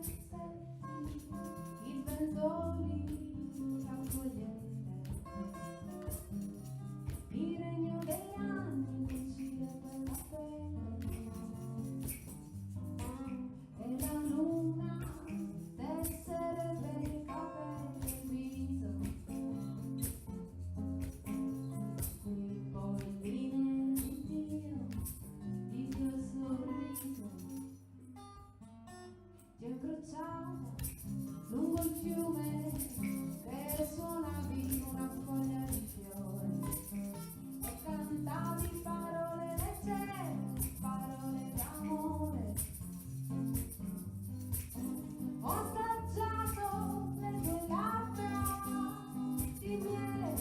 pezzetti, i benzoli raccogliere, il regno degli anni che gira per la pelle, e la luna tesserebbe i capelli e il viso, qui poi linee di Dio sorriso, ti ho incrociata lungo il fiume che suonavi una foglia di fiori e cantavi parole leggere, parole d'amore. Ho assaggiato le tue labbra di miele,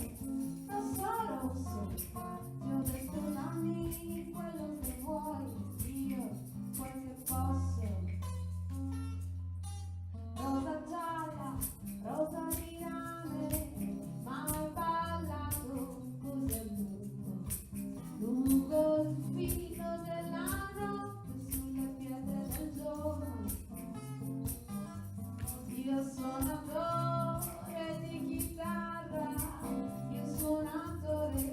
rosso rosso, ti ho detto dammi quello che vuoi, io quel che posso. Rosa gialla, rosa di rame, ma hai ballato così a lungo, lungo il filo della notte sulle pietre del giorno. Io suonatore di chitarra, io suonatore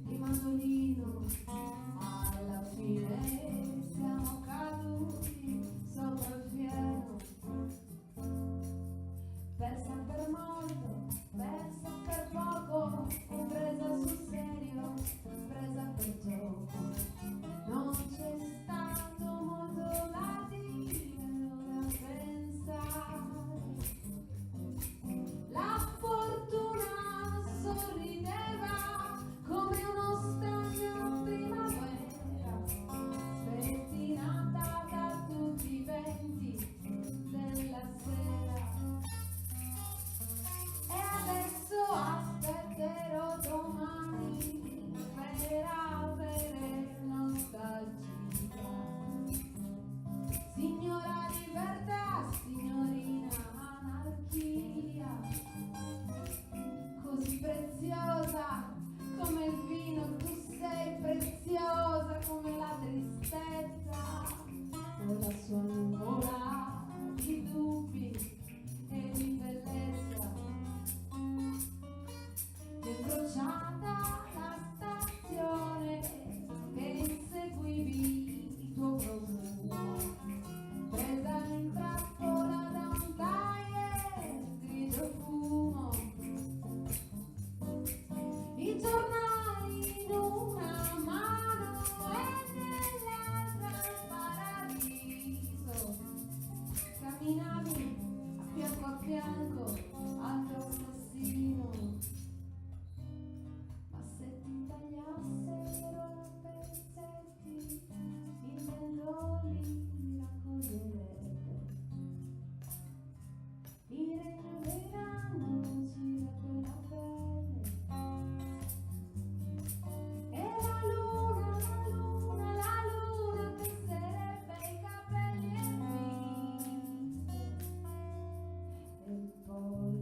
di mandolino, alla fine siamo caduti sopra il fieno. Persa per molto, persa per poco, presa sul serio, presa per gioco. Non c'è stato molto da dire o da pensare. La fortuna sorrideva come uno stagno primavera, spettinata da tutti i venti della sera. E adesso aspetterò domani per avere nostalgia. Signora libertà, signorina anarchia, così preziosa come il vino, tu sei preziosa come la tristezza, con la sua nuvola di dubbi e di bellezza. Incrociata la stazione che inseguivi il tuo profumo, presa in trappola da un taglier grigio fumo, i giornali in una mano e nell'altra il paradiso, camminavi a fianco al tuo assassino. Ma se ti tagliassero a pezzetti, i bendoli li raccoglierebbe, il regno dei ragni gira per la pelle, e la luna tesserebbe i capelli e il viso, e il polline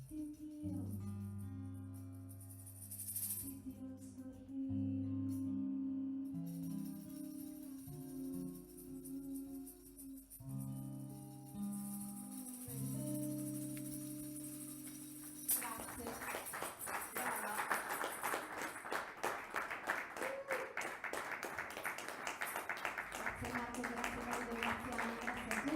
di Dio sorriso. Dio sorride. grazie Marco, grazie Davide, grazie Anna, grazie a tutti.